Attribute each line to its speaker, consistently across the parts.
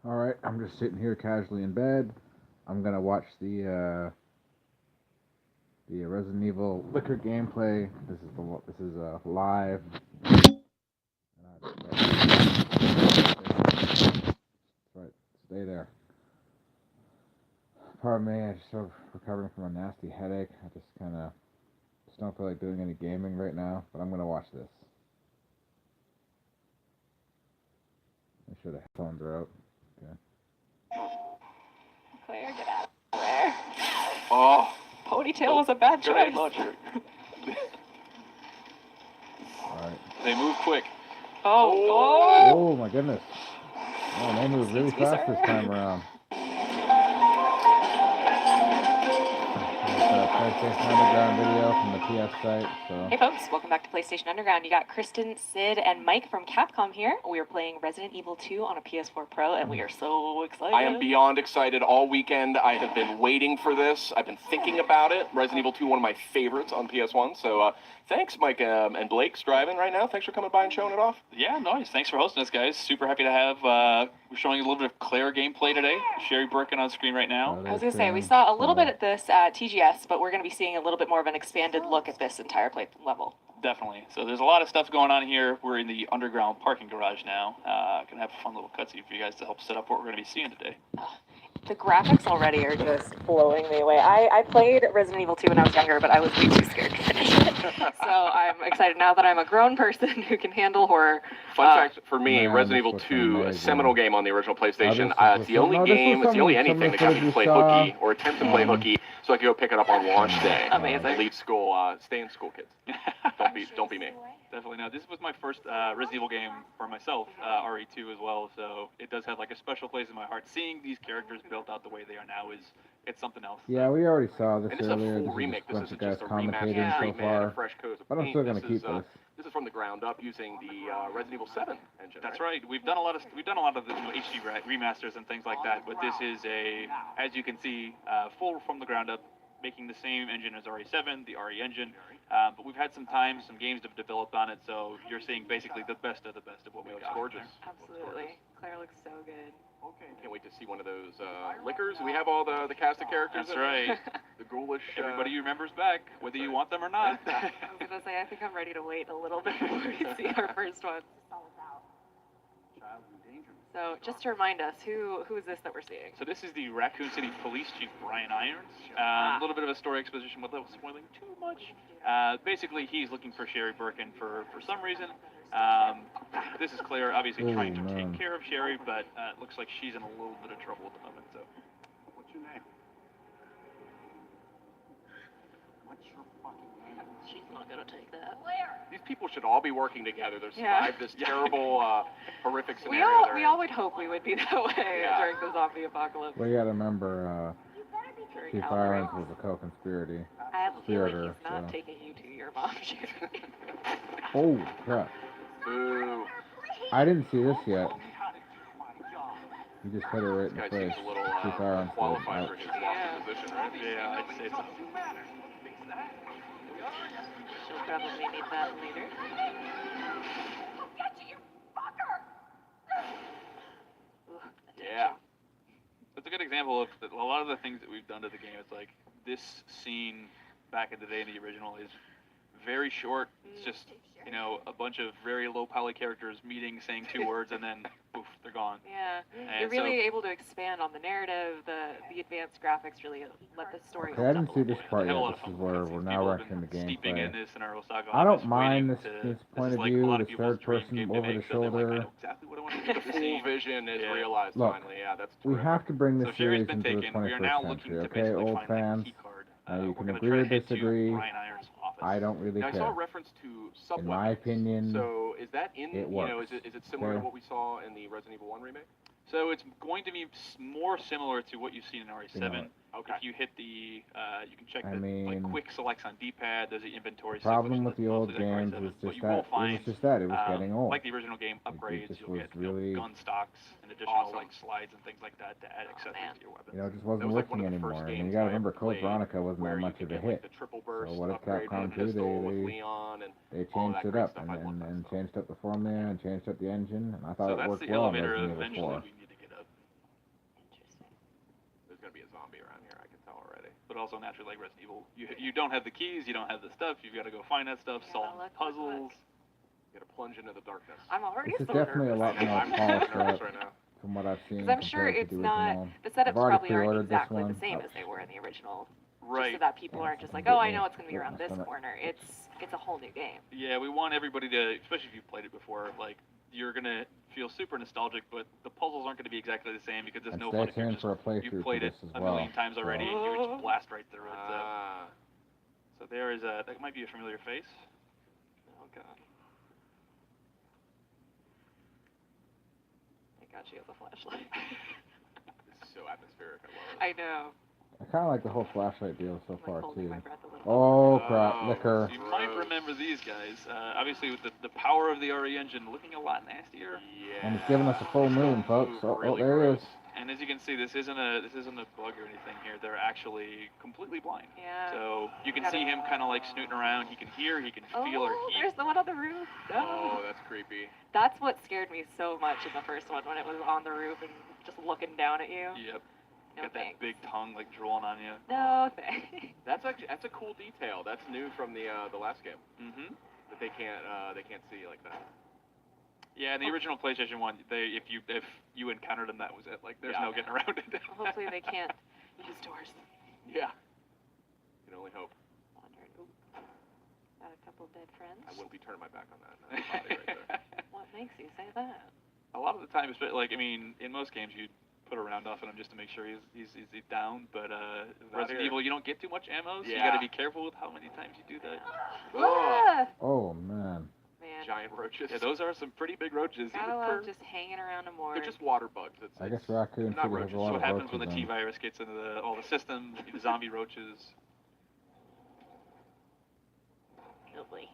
Speaker 1: Alright, I'm just sitting here casually in bed. I'm gonna watch the Resident Evil Liquor gameplay. This is live. Right, stay there. Pardon me, I'm just sort of recovering from a nasty headache. I just don't feel like doing any gaming right now, but I'm gonna watch this. Make sure the headphones are out. Okay.
Speaker 2: Claire, get out of there.
Speaker 3: Oh,
Speaker 2: Ponytail was a bad choice.
Speaker 3: Alright.
Speaker 4: They move quick.
Speaker 1: Oh my goodness. Oh, they move really fast this time around. PlayStation Underground video from the PS site. So.
Speaker 2: Hey folks, welcome back to PlayStation Underground. You got Kristen, Sid, and Mike from Capcom here. We are playing Resident Evil 2 on a PS4 Pro, and we are so excited.
Speaker 3: I am beyond excited all weekend. I have been waiting for this. I've been thinking about it. Resident Evil 2, one of my favorites on PS1. So thanks, Mike and Blake's driving right now. Thanks for coming by and showing it off.
Speaker 4: Yeah, nice. Thanks for hosting us, guys. Super happy to have. We're showing a little bit of Claire gameplay today. Sherry Birkin on screen right now.
Speaker 2: I was going to say, we saw a little bit at this TGS, but we're going to be seeing a little bit more of an expanded look at this entire play level.
Speaker 4: Definitely. So there's a lot of stuff going on here. We're in the underground parking garage now. Gonna have a fun little cutscene for you guys to help set up what we're gonna be seeing today.
Speaker 2: The graphics already are just blowing me away. I played Resident Evil 2 when I was younger, but I was way too scared to finish it. So I'm excited now that I'm a grown person who can handle horror.
Speaker 3: Fun fact for me, Resident Evil 2, a semental game on the original PlayStation. It's the only anything that got me to play hooky or attempt to play hooky, so I could go pick it up on launch day.
Speaker 2: Amazing.
Speaker 3: Leave school, stay in school, kids. Don't be me.
Speaker 4: Definitely not. This was my first Resident Evil game for myself, RE2 as well, so it does have like a special place in my heart. Seeing these characters built out the way they are now it's something else.
Speaker 1: Yeah, we already saw this
Speaker 3: And
Speaker 1: earlier.
Speaker 3: this is a full remake. This isn't just a
Speaker 1: commentating so far.
Speaker 3: fresh coat of
Speaker 1: But I'm
Speaker 3: paint.
Speaker 1: still gonna keep this.
Speaker 3: This is from the ground up using the Resident Evil 7 engine.
Speaker 4: That's right. We've done a lot of the HD remasters and things like that, but this is as you can see, full from the ground up, making the same engine as RE7, the RE engine. But we've had some games have developed on it, so you're seeing basically the best of what we've got.
Speaker 3: Gorgeous.
Speaker 2: Absolutely. Claire looks so good.
Speaker 3: Can't wait to see one of those liquors. We have all the cast of characters.
Speaker 4: That's right.
Speaker 3: The ghoulish.
Speaker 4: Everybody remembers back, whether you want them or not.
Speaker 2: I was going to say, I think I'm ready to wait a little bit before we see our first one. So, just to remind us, who is this that we're seeing?
Speaker 4: So this is the Raccoon City Police Chief, Brian Irons. A little bit of a story exposition without spoiling too much. Basically, he's looking for Sherry Birkin for some reason. This is Claire, obviously trying to take care of Sherry, but it looks like she's in a little bit of trouble at the moment. So,
Speaker 5: what's your name? What's your fucking name?
Speaker 2: She's not going to take that.
Speaker 3: These people should all be working together to survive this terrible, horrific
Speaker 2: We
Speaker 3: scenario.
Speaker 2: all would hope we would be that way during the zombie apocalypse.
Speaker 1: Well, you gotta remember, Chief Irons was a co-conspirator.
Speaker 2: I have a feeling he's not
Speaker 1: so.
Speaker 2: taking you to your mom, Sherry.
Speaker 1: Oh, crap.
Speaker 3: Boo.
Speaker 1: I didn't see this yet. You just hit her right in the
Speaker 3: This guy
Speaker 1: face.
Speaker 3: seems a little
Speaker 1: Chief Irons
Speaker 3: qualified for
Speaker 1: was
Speaker 3: his
Speaker 2: Yeah.
Speaker 3: position, right?
Speaker 4: yeah, I'd say so.
Speaker 2: She'll probably need that later.
Speaker 3: Yeah.
Speaker 4: It's a good example of a lot of the things that we've done to the game. It's like this scene back in the day in the original is very short. It's just, a bunch of very low poly characters meeting, saying two words, and then poof, they're gone.
Speaker 2: Yeah,
Speaker 4: And
Speaker 2: you're really able to expand on the narrative. The advanced graphics really let the story.
Speaker 1: Okay, I didn't see this part
Speaker 4: They have a
Speaker 1: yet.
Speaker 4: lot of
Speaker 1: This is
Speaker 4: fun
Speaker 1: where
Speaker 4: with
Speaker 1: we're
Speaker 4: these
Speaker 1: now
Speaker 4: people
Speaker 1: wrecking the
Speaker 4: steeping in
Speaker 1: gameplay.
Speaker 4: this Scenario Saga
Speaker 1: I don't
Speaker 4: office,
Speaker 1: mind
Speaker 4: waiting
Speaker 1: this
Speaker 4: to-
Speaker 1: point
Speaker 4: is
Speaker 1: of
Speaker 4: like a
Speaker 1: view,
Speaker 4: lot of
Speaker 1: this
Speaker 4: people's
Speaker 1: third
Speaker 4: dream
Speaker 1: person
Speaker 4: game to
Speaker 1: over the
Speaker 4: make, so they're like,
Speaker 1: shoulder.
Speaker 4: I know exactly what I want to do.
Speaker 3: The full vision is realized
Speaker 1: Look,
Speaker 3: finally. Yeah, that's
Speaker 1: We
Speaker 3: terrific.
Speaker 1: have to bring
Speaker 4: So
Speaker 1: this
Speaker 4: Sherry's
Speaker 1: series
Speaker 4: been
Speaker 1: into the
Speaker 4: taken. We are now
Speaker 1: 21st
Speaker 4: looking
Speaker 1: century,
Speaker 4: to
Speaker 1: okay,
Speaker 4: basically
Speaker 1: old
Speaker 4: find
Speaker 1: fans?
Speaker 4: that key card.
Speaker 1: Now you
Speaker 4: We're
Speaker 1: can
Speaker 4: gonna
Speaker 1: agree
Speaker 4: try
Speaker 1: or
Speaker 4: to head to
Speaker 1: disagree.
Speaker 4: Brian Irons' office.
Speaker 1: I don't really
Speaker 3: Now, I saw a
Speaker 1: care.
Speaker 3: reference to sub
Speaker 1: In my opinion,
Speaker 3: So is that in?
Speaker 1: it works.
Speaker 3: Is it similar to
Speaker 1: Okay.
Speaker 3: what we saw in the Resident Evil 1 remake?
Speaker 4: So it's going to be more similar to what you've seen in RE7.
Speaker 3: Okay.
Speaker 4: If you hit you can check
Speaker 1: I
Speaker 4: the
Speaker 1: mean,
Speaker 4: quick selects on D-pad. There's the inventory.
Speaker 1: problem
Speaker 4: section
Speaker 1: with the
Speaker 4: that's
Speaker 1: old
Speaker 4: mostly like
Speaker 1: games
Speaker 4: RE7.
Speaker 1: was
Speaker 4: But
Speaker 1: just
Speaker 4: you will
Speaker 1: that. It
Speaker 4: find,
Speaker 1: was just that. It was getting old.
Speaker 4: like the original game, upgrades.
Speaker 1: just
Speaker 4: You'll
Speaker 1: was
Speaker 4: get
Speaker 1: really
Speaker 4: gun stocks and additional
Speaker 3: awesome.
Speaker 4: like slides and things like that to add accessories to your weapons.
Speaker 1: It just
Speaker 3: That
Speaker 1: wasn't
Speaker 3: was like one
Speaker 1: working
Speaker 3: of the first
Speaker 1: anymore. I mean,
Speaker 3: games
Speaker 1: you gotta
Speaker 3: I
Speaker 1: remember,
Speaker 3: ever
Speaker 1: Code
Speaker 3: played
Speaker 1: Veronica wasn't
Speaker 3: where
Speaker 1: that
Speaker 3: you
Speaker 1: much
Speaker 3: could
Speaker 1: of a
Speaker 3: get, like,
Speaker 1: hit.
Speaker 3: the triple burst
Speaker 1: So what if
Speaker 3: upgrade
Speaker 1: Capcom
Speaker 3: with the
Speaker 1: 2,
Speaker 3: pistol with
Speaker 1: they
Speaker 3: Leon and
Speaker 1: They
Speaker 3: all
Speaker 1: changed
Speaker 3: that
Speaker 1: it
Speaker 3: great
Speaker 1: up
Speaker 3: stuff.
Speaker 1: and,
Speaker 3: I love
Speaker 1: and
Speaker 3: that
Speaker 1: changed up the formula and changed up the engine, and I thought
Speaker 4: So
Speaker 1: it
Speaker 4: that's
Speaker 1: worked
Speaker 4: the
Speaker 1: well in
Speaker 4: elevator
Speaker 1: Resident Evil
Speaker 4: eventually
Speaker 1: 4.
Speaker 4: we need to get up.
Speaker 3: be a zombie around here. I can tell already.
Speaker 4: But also naturally, like Resident Evil, you don't have the keys, you don't have the stuff. You've got to go find that stuff,
Speaker 2: Yeah,
Speaker 4: solve
Speaker 2: look.
Speaker 4: puzzles.
Speaker 3: You gotta plunge into the darkness.
Speaker 2: I'm already
Speaker 1: This is
Speaker 2: so
Speaker 1: definitely a
Speaker 2: nervous.
Speaker 1: lot more
Speaker 3: I'm
Speaker 1: polished
Speaker 3: nervous
Speaker 1: up
Speaker 3: right now.
Speaker 1: from what I've seen
Speaker 2: Because I'm sure
Speaker 1: compared to
Speaker 2: it's
Speaker 1: the original.
Speaker 2: not, the setups
Speaker 1: I've already
Speaker 2: probably aren't
Speaker 1: pre-ordered this
Speaker 2: exactly the
Speaker 1: one.
Speaker 2: same as they were in the original.
Speaker 4: Right.
Speaker 2: Just so that people
Speaker 1: Yeah,
Speaker 2: aren't just like,
Speaker 1: get
Speaker 2: oh, I
Speaker 1: me-
Speaker 2: know it's going to be
Speaker 1: get
Speaker 2: around
Speaker 1: my
Speaker 2: this
Speaker 1: stomach.
Speaker 2: corner. It's a whole new game.
Speaker 4: Yeah, we want everybody to, especially if you've played it before, like you're gonna feel super nostalgic, but the puzzles aren't gonna be exactly the same because there's
Speaker 1: And
Speaker 4: no
Speaker 1: stay
Speaker 4: fun if you're
Speaker 1: tuned
Speaker 4: just
Speaker 1: for a playthrough
Speaker 4: you've
Speaker 1: for
Speaker 4: played it
Speaker 1: this as
Speaker 4: a
Speaker 1: well.
Speaker 4: million times already and you would just blast right through it. So there is a that might be a familiar face.
Speaker 2: Oh, God. Thank God she has a flashlight.
Speaker 3: It's so atmospheric. I love it.
Speaker 2: I know.
Speaker 1: I kind of like the whole flashlight deal so
Speaker 2: I'm like
Speaker 1: far
Speaker 2: holding
Speaker 1: too.
Speaker 2: my breath a little.
Speaker 1: Oh crap,
Speaker 3: Oh,
Speaker 1: liquor.
Speaker 4: You might remember these guys. Obviously, with the power of the RE engine, looking a lot nastier.
Speaker 3: Yeah.
Speaker 1: And it's giving us a full moon, folks. Oh,
Speaker 3: Really
Speaker 1: there it
Speaker 3: gross.
Speaker 1: is.
Speaker 4: And as you can see, this isn't a bug or anything here. They're actually completely blind.
Speaker 2: Yeah.
Speaker 4: So you can
Speaker 2: Gotta-
Speaker 4: see him kind of like snooting around. He can hear, he can feel her
Speaker 2: Oh,
Speaker 4: heat.
Speaker 2: there's the one on the roof.
Speaker 3: Oh, that's creepy.
Speaker 2: That's what scared me so much in the first one when it was on the roof and just looking down at you.
Speaker 4: Yep.
Speaker 2: No
Speaker 4: Got
Speaker 2: thanks.
Speaker 4: that big tongue like drooling on you.
Speaker 2: No thanks.
Speaker 3: That's a cool detail. That's new from the last game.
Speaker 4: Mm-hmm.
Speaker 3: That they can't see like that.
Speaker 4: Yeah, in the original PlayStation 1, if you encountered them, that was it. Like, there's
Speaker 3: Yeah.
Speaker 4: no getting around it.
Speaker 2: Well, hopefully they can't use doors.
Speaker 3: Yeah. You can only hope.
Speaker 2: Wondering. Ooh. Got a couple dead friends.
Speaker 3: I wouldn't be turning my back on that. That's a body right there.
Speaker 2: What makes you say that?
Speaker 4: A lot of the time, like, I mean, in most games, you'd put a round off on him just to make sure he's down. But Resident
Speaker 3: here.
Speaker 4: Evil, you don't get too much ammo, so you
Speaker 3: Yeah.
Speaker 4: got to be careful with how many times you do that.
Speaker 2: Ah,
Speaker 1: Oh man.
Speaker 2: man.
Speaker 3: Giant roaches.
Speaker 4: Yeah, those are some pretty big roaches.
Speaker 2: Gotta
Speaker 4: even
Speaker 2: love
Speaker 4: for-
Speaker 2: just hanging around a more.
Speaker 3: They're just water bugs.
Speaker 1: I guess Raccoon
Speaker 3: not
Speaker 1: City has
Speaker 3: roaches.
Speaker 1: a
Speaker 4: That's
Speaker 1: lot
Speaker 4: what
Speaker 1: of
Speaker 4: happens when the
Speaker 1: roaches in.
Speaker 4: T-virus gets into all the systems, the zombie roaches.
Speaker 2: Lovely.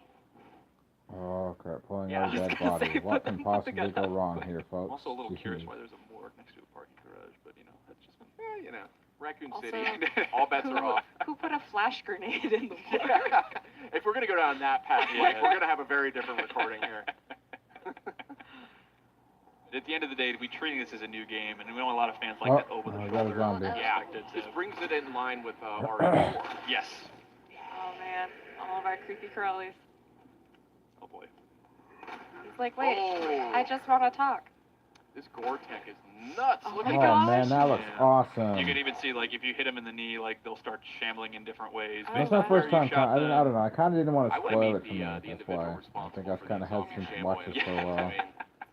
Speaker 1: Oh crap, pulling
Speaker 3: Yeah,
Speaker 1: out
Speaker 3: I
Speaker 1: a
Speaker 3: was
Speaker 1: dead
Speaker 2: gonna
Speaker 1: body.
Speaker 2: say,
Speaker 1: What
Speaker 2: put
Speaker 1: can
Speaker 2: the
Speaker 1: possibly
Speaker 2: gun
Speaker 1: go
Speaker 2: up.
Speaker 1: wrong here,
Speaker 4: I'm
Speaker 1: folks?
Speaker 4: also a little curious
Speaker 1: Jeez.
Speaker 4: why there's a morgue next to a parking garage, but that's just
Speaker 3: You know, Raccoon
Speaker 2: Also-
Speaker 3: City. All bets are off.
Speaker 2: Who put a flash grenade in the water?
Speaker 3: Yeah. If we're gonna go down that path, like,
Speaker 4: Yeah.
Speaker 3: we're gonna have a very different recording here.
Speaker 4: At the end of the day, we're treating this as a new game, and we know a lot of fans like
Speaker 1: Oh,
Speaker 4: that over the
Speaker 1: I got a
Speaker 4: shoulder.
Speaker 1: zombie.
Speaker 3: Yeah,
Speaker 4: perspective,
Speaker 3: this
Speaker 4: so-
Speaker 3: brings it in line with RE4.
Speaker 4: Yes.
Speaker 2: Oh man, all of our creepy crawlies.
Speaker 4: Oh boy.
Speaker 2: He's like, wait,
Speaker 3: Oh.
Speaker 2: I just want to talk.
Speaker 3: This gore tech is nuts.
Speaker 2: Oh
Speaker 3: Look
Speaker 2: my
Speaker 3: at
Speaker 1: Oh
Speaker 2: gosh.
Speaker 1: man, that looks
Speaker 4: Yeah.
Speaker 1: awesome.
Speaker 4: You can even see, like, if you hit them in the knee, like, they'll start shambling in different ways.
Speaker 2: Oh,
Speaker 1: That's
Speaker 2: wow.
Speaker 1: my first
Speaker 4: You
Speaker 1: time.
Speaker 4: shot
Speaker 1: I don't know. I kind of didn't want
Speaker 3: I
Speaker 1: to
Speaker 3: wanna
Speaker 1: spoil
Speaker 3: meet
Speaker 1: it for me.
Speaker 3: the
Speaker 1: That's
Speaker 3: individual
Speaker 1: why. I
Speaker 3: responsible
Speaker 1: think I was
Speaker 3: for
Speaker 1: kind of
Speaker 3: these zombie
Speaker 1: hesitant to
Speaker 3: shambling.
Speaker 1: watch it for a while.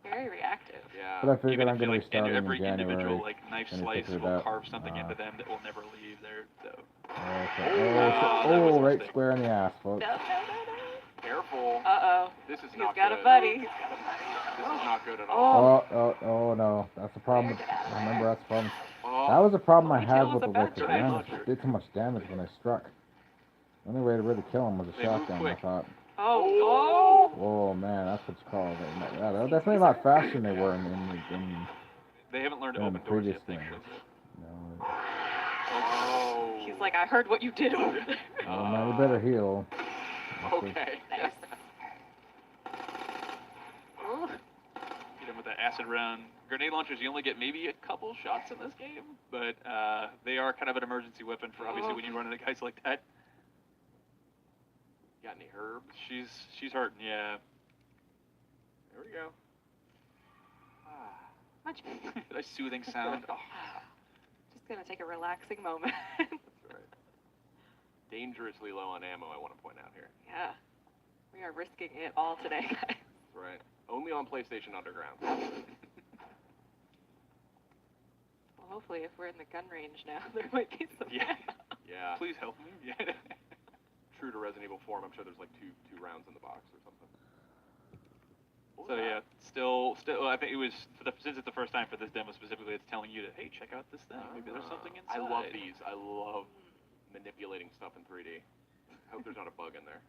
Speaker 2: Very reactive.
Speaker 3: Yeah.
Speaker 1: But I figured
Speaker 4: Even
Speaker 1: I'm
Speaker 4: if you,
Speaker 1: going to be
Speaker 4: like,
Speaker 1: starting in
Speaker 4: every
Speaker 1: January.
Speaker 4: individual, like, knife
Speaker 1: when they
Speaker 4: slice
Speaker 1: figure it
Speaker 4: will
Speaker 1: out.
Speaker 4: carve something into them that will never leave there, so.
Speaker 1: Okay.
Speaker 3: Oh,
Speaker 4: that was a
Speaker 1: Right
Speaker 4: mistake.
Speaker 1: square in the ass,
Speaker 2: No,
Speaker 1: folks.
Speaker 2: no, no, no.
Speaker 3: Careful.
Speaker 2: Uh-oh.
Speaker 3: This is
Speaker 2: He's
Speaker 3: not
Speaker 2: got
Speaker 3: good.
Speaker 2: a buddy. He's got a buddy.
Speaker 3: This is not good at all.
Speaker 1: Oh no. That's the problem.
Speaker 2: Get out of there.
Speaker 1: Remember, that's the problem.
Speaker 3: Oh.
Speaker 1: That was a problem I
Speaker 2: Only
Speaker 1: had
Speaker 2: kill
Speaker 1: with
Speaker 2: was
Speaker 1: the
Speaker 2: a
Speaker 1: liquor.
Speaker 2: bad
Speaker 1: Man,
Speaker 3: choice.
Speaker 1: it did too much damage when I struck. The only way to really kill him was a
Speaker 3: They move
Speaker 1: shotgun, I
Speaker 3: quick.
Speaker 1: thought.
Speaker 2: Oh,
Speaker 1: Oh man, that's what you call it. Yeah, they're definitely a lot faster than they were in
Speaker 4: They haven't learned to
Speaker 1: in the
Speaker 4: open doors
Speaker 1: previous
Speaker 4: yet,
Speaker 1: game.
Speaker 4: thankfully.
Speaker 1: No.
Speaker 3: Oh.
Speaker 2: He's like, I heard what you did over there.
Speaker 1: Oh man, you better heal.
Speaker 3: Okay.
Speaker 2: Nice. Ooh.
Speaker 4: Hit him with that acid round. Grenade launchers, you only get maybe a couple shots in this game, but they are kind of an emergency weapon for obviously when you run into guys like that.
Speaker 3: Got any herbs?
Speaker 4: She's hurting, yeah.
Speaker 3: There we go.
Speaker 2: Much better.
Speaker 4: Nice soothing sound. Oh.
Speaker 2: Just gonna take a relaxing moment.
Speaker 3: That's right. Dangerously low on ammo, I want to point out here.
Speaker 2: Yeah. We are risking it all today, guys.
Speaker 3: That's right. Only on PlayStation Underground.
Speaker 2: Well, hopefully if we're in the gun range now, there might be some.
Speaker 4: Yeah.
Speaker 3: Yeah.
Speaker 4: Please help me. Yeah.
Speaker 3: True to Resident Evil 4, I'm sure there's like two rounds in the box or something. What
Speaker 4: So
Speaker 3: was
Speaker 4: yeah,
Speaker 3: that?
Speaker 4: still, I think it was since it's the first time for this demo specifically, it's telling you to, hey, check out this thing. Maybe there's something inside.
Speaker 3: I love these. I love manipulating stuff in 3D. I hope there's not a bug in there.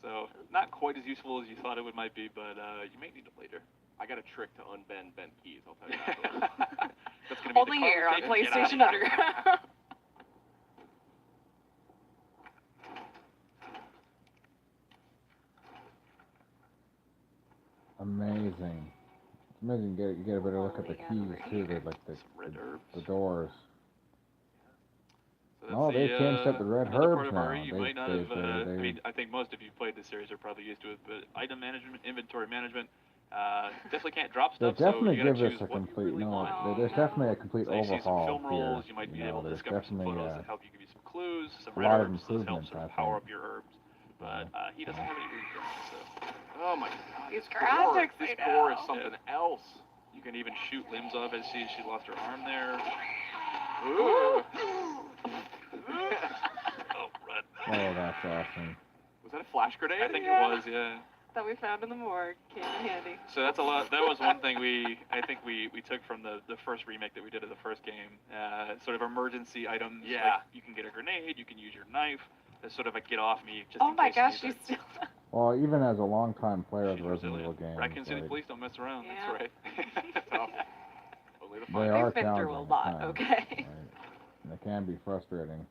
Speaker 4: So not quite as useful as you thought it might be, but you may need it later.
Speaker 3: I got a trick to unbend bent keys, I'll tell you that.
Speaker 4: That's gonna be
Speaker 2: Only
Speaker 4: the
Speaker 2: here on
Speaker 4: conversation. Get out of
Speaker 2: PlayStation
Speaker 4: here.
Speaker 2: Underground.
Speaker 1: Amazing. It's amazing you get a better look at the
Speaker 2: Oh,
Speaker 1: keys
Speaker 2: yeah,
Speaker 1: too, the
Speaker 4: Some red herbs.
Speaker 1: the doors.
Speaker 4: So that's
Speaker 1: Oh, they've changed up the red
Speaker 4: another part
Speaker 1: herbs
Speaker 4: of
Speaker 1: now.
Speaker 4: RE you might not have. I
Speaker 1: they-
Speaker 4: mean, I think most of you played this series are probably used to it, but item management, inventory management, definitely can't drop
Speaker 1: They
Speaker 4: stuff. So
Speaker 1: definitely
Speaker 4: you gotta
Speaker 1: give
Speaker 4: choose
Speaker 1: us a
Speaker 4: what you
Speaker 1: complete,
Speaker 4: really want.
Speaker 1: there's definitely a complete
Speaker 4: So you see some
Speaker 1: overhaul
Speaker 4: film
Speaker 1: here.
Speaker 4: rolls, you might be able to
Speaker 1: There's
Speaker 4: discover some
Speaker 1: definitely
Speaker 4: photos that help you give you some clues, some
Speaker 1: a
Speaker 4: red
Speaker 1: lot of
Speaker 4: herbs that help
Speaker 1: improvements,
Speaker 4: sort of
Speaker 1: I
Speaker 4: power
Speaker 1: think.
Speaker 4: up your herbs. But he doesn't have any green things, so
Speaker 3: Oh my god.
Speaker 2: These
Speaker 3: this gore.
Speaker 2: graphics,
Speaker 3: This
Speaker 2: I
Speaker 3: gore is
Speaker 2: know.
Speaker 3: something else.
Speaker 4: you can even shoot limbs off. As she lost her arm there.
Speaker 3: Ooh.
Speaker 4: Oh, run.
Speaker 1: Oh, that's awesome.
Speaker 3: Was that a flash grenade?
Speaker 4: I think
Speaker 2: Yeah.
Speaker 4: it was, yeah.
Speaker 2: That we found in the morgue came in handy.
Speaker 4: So that's a lot. That was one thing I think we took from the first remake that we did of the first game. Sort of emergency items.
Speaker 3: Yeah.
Speaker 4: Like you can get a grenade, you can use your knife. That's sort of a get off me. Just
Speaker 2: Oh
Speaker 4: in
Speaker 2: my
Speaker 4: case
Speaker 2: gosh,
Speaker 4: you need
Speaker 2: she's
Speaker 4: it.
Speaker 2: still.
Speaker 1: Well, even as a longtime player of
Speaker 4: She's
Speaker 1: the Resident Evil
Speaker 4: resilient.
Speaker 1: games,
Speaker 4: Raccoon City
Speaker 1: like,
Speaker 4: Police don't mess around.
Speaker 2: Yeah.
Speaker 4: That's right.
Speaker 3: Tough. Only the
Speaker 1: they
Speaker 3: fun.
Speaker 1: are
Speaker 2: We've been through a
Speaker 1: challenging
Speaker 2: lot,
Speaker 1: at times,
Speaker 2: okay?
Speaker 1: right? And they can be frustrating.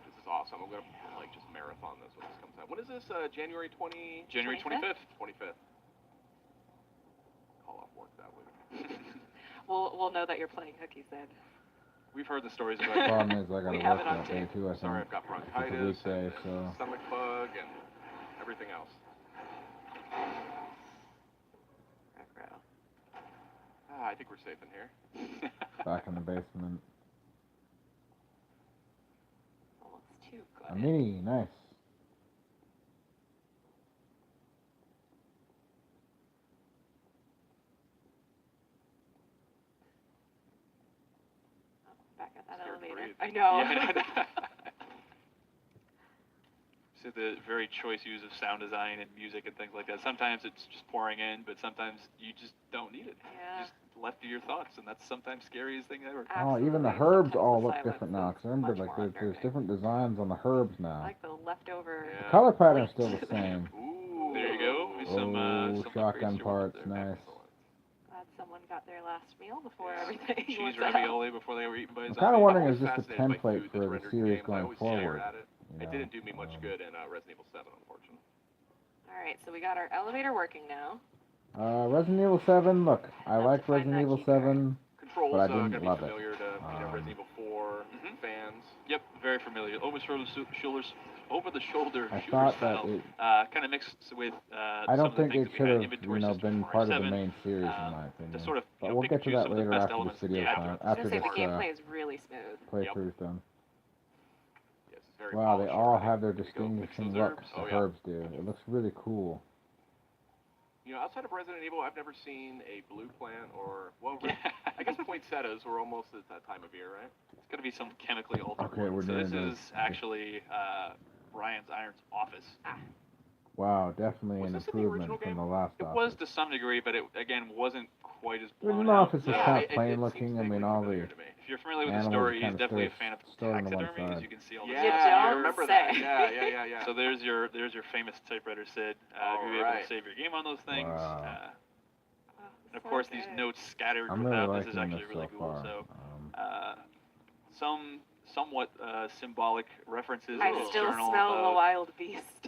Speaker 3: This is awesome. I'm gonna like just marathon this when this comes out. When is this? January 20.
Speaker 4: January
Speaker 2: 25th?
Speaker 4: 25th.
Speaker 3: 25th. Call off work that week.
Speaker 2: We'll know that you're playing hooky then.
Speaker 4: We've heard the stories
Speaker 1: The
Speaker 4: about
Speaker 1: problem is I
Speaker 2: We
Speaker 1: gotta
Speaker 2: have
Speaker 1: work
Speaker 2: it on
Speaker 1: that day
Speaker 2: tape.
Speaker 1: too, I think.
Speaker 3: Sorry, I've got
Speaker 1: It's a
Speaker 3: bronchitis
Speaker 1: weekday,
Speaker 3: and
Speaker 1: so.
Speaker 3: stomach bug and everything else. I think we're safe in here.
Speaker 1: Back in the basement.
Speaker 2: Almost too
Speaker 1: A
Speaker 2: good.
Speaker 1: mini, nice.
Speaker 2: Back at that
Speaker 3: Scared to
Speaker 2: elevator.
Speaker 3: breathe.
Speaker 2: I know.
Speaker 4: Yeah. So the very choice use of sound design and music and things like that. Sometimes it's just pouring in, but sometimes you just don't need it.
Speaker 2: Yeah.
Speaker 4: Just left to your thoughts, and that's sometimes scariest thing ever.
Speaker 1: Oh, even the
Speaker 2: Absolutely.
Speaker 1: herbs
Speaker 2: Sometimes
Speaker 1: all
Speaker 2: the
Speaker 1: look
Speaker 2: silence
Speaker 1: different now.
Speaker 2: is
Speaker 1: Cause remember,
Speaker 2: much
Speaker 1: like
Speaker 2: more
Speaker 1: there's
Speaker 2: unnerving.
Speaker 1: different designs on the herbs
Speaker 2: I
Speaker 1: now.
Speaker 2: like the leftover.
Speaker 3: Yeah.
Speaker 1: The color pattern's
Speaker 2: light.
Speaker 1: still the same.
Speaker 3: Ooh.
Speaker 4: There you go. There's some
Speaker 1: Oh,
Speaker 4: upgrades
Speaker 1: shotgun
Speaker 4: you want
Speaker 1: parts,
Speaker 4: there.
Speaker 1: nice.
Speaker 2: Glad someone got their last meal before
Speaker 3: Yeah.
Speaker 2: everything.
Speaker 4: Cheese
Speaker 2: went down.
Speaker 4: ravioli before they were eaten by a
Speaker 1: I'm
Speaker 4: zombie.
Speaker 1: kind of wondering,
Speaker 3: I'm
Speaker 1: is this a
Speaker 3: fascinated by
Speaker 1: template
Speaker 3: food
Speaker 1: for
Speaker 3: that's
Speaker 1: the
Speaker 3: rendered in
Speaker 1: series
Speaker 3: games. I
Speaker 1: going
Speaker 3: always stare
Speaker 1: forward?
Speaker 3: at it.
Speaker 1: You
Speaker 3: It
Speaker 1: know,
Speaker 3: didn't do me much good in Resident Evil 7, unfortunately.
Speaker 2: All right, so we got our elevator working now.
Speaker 1: Resident Evil 7, look, I
Speaker 2: Have to
Speaker 1: like
Speaker 2: find
Speaker 1: Resident
Speaker 2: that
Speaker 1: Evil
Speaker 2: key card.
Speaker 1: 7.
Speaker 3: Controls
Speaker 1: But I
Speaker 3: gonna
Speaker 1: didn't
Speaker 3: be
Speaker 1: love it.
Speaker 3: familiar to Resident Evil 4
Speaker 4: Mhm.
Speaker 3: fans.
Speaker 4: Yep, very familiar. Over the shoulder
Speaker 1: I
Speaker 4: shooter
Speaker 1: thought
Speaker 4: style.
Speaker 1: that it,
Speaker 4: Kind of mixed with
Speaker 1: I
Speaker 4: some
Speaker 1: don't
Speaker 4: of the
Speaker 1: think
Speaker 4: things
Speaker 1: it
Speaker 4: that we
Speaker 1: should
Speaker 4: had.
Speaker 1: have,
Speaker 4: Inventory system
Speaker 1: been
Speaker 4: from
Speaker 1: part of the
Speaker 4: 7,
Speaker 1: main series, in my
Speaker 4: to
Speaker 1: opinion.
Speaker 4: sort of,
Speaker 1: But we'll
Speaker 4: pick
Speaker 1: get
Speaker 4: and
Speaker 1: to
Speaker 4: choose
Speaker 1: that
Speaker 4: some of the
Speaker 1: later
Speaker 4: best
Speaker 1: after this
Speaker 4: elements
Speaker 1: video
Speaker 4: from the
Speaker 1: time,
Speaker 4: game.
Speaker 2: I was
Speaker 1: after
Speaker 2: gonna say
Speaker 1: this
Speaker 2: the gameplay is really smooth.
Speaker 1: playthrough's done.
Speaker 3: Yes, it's very
Speaker 1: Wow, they
Speaker 3: polished
Speaker 1: all
Speaker 3: already.
Speaker 1: have their
Speaker 4: There you go, mix
Speaker 1: distinguishing
Speaker 4: those
Speaker 1: looks.
Speaker 4: herbs.
Speaker 1: The
Speaker 3: Oh, yeah.
Speaker 1: herbs do. It looks really cool.
Speaker 3: You know, outside of Resident Evil, I've never seen a blue plant or, well,
Speaker 4: Yeah.
Speaker 3: I guess poinsettias were almost at that time of year, right?
Speaker 4: It's going to be some chemically altered
Speaker 1: Okay,
Speaker 4: one.
Speaker 1: we're
Speaker 4: So this
Speaker 1: doing
Speaker 4: is
Speaker 1: this.
Speaker 4: actually Brian's Iron's office.
Speaker 1: Wow, definitely
Speaker 3: Was
Speaker 1: an
Speaker 3: this in the
Speaker 1: improvement
Speaker 3: original
Speaker 1: from the
Speaker 3: game?
Speaker 1: last
Speaker 4: It
Speaker 1: office.
Speaker 4: was to some degree, but it, again, wasn't quite as blown
Speaker 1: Original
Speaker 4: out.
Speaker 1: office is
Speaker 3: Yeah,
Speaker 1: kind
Speaker 3: it
Speaker 1: of plain
Speaker 3: seems
Speaker 1: looking. I mean,
Speaker 3: vaguely
Speaker 1: all
Speaker 3: familiar
Speaker 1: the
Speaker 3: to me.
Speaker 4: If you're familiar with the
Speaker 1: animals
Speaker 4: story, he's
Speaker 1: kind of
Speaker 4: definitely a fan of
Speaker 1: stored on one
Speaker 4: taxidermy, as
Speaker 1: side.
Speaker 4: you can see all the
Speaker 2: You
Speaker 3: Yeah,
Speaker 2: don't
Speaker 3: I remember that.
Speaker 2: say.
Speaker 3: Yeah.
Speaker 4: So there's your famous typewriter, Sid. If you're able
Speaker 3: Alright.
Speaker 4: to save your game on those things.
Speaker 1: Wow.
Speaker 2: Oh,
Speaker 4: And of
Speaker 2: so
Speaker 4: course, these
Speaker 2: good.
Speaker 4: notes scattered
Speaker 1: I'm really
Speaker 4: throughout.
Speaker 1: liking
Speaker 4: This is actually
Speaker 1: this
Speaker 4: really
Speaker 1: so
Speaker 4: cool.
Speaker 1: far.
Speaker 4: So somewhat symbolic referenses.
Speaker 2: I
Speaker 4: in this
Speaker 2: still
Speaker 4: journal
Speaker 2: smell the
Speaker 4: of-
Speaker 2: wild beast.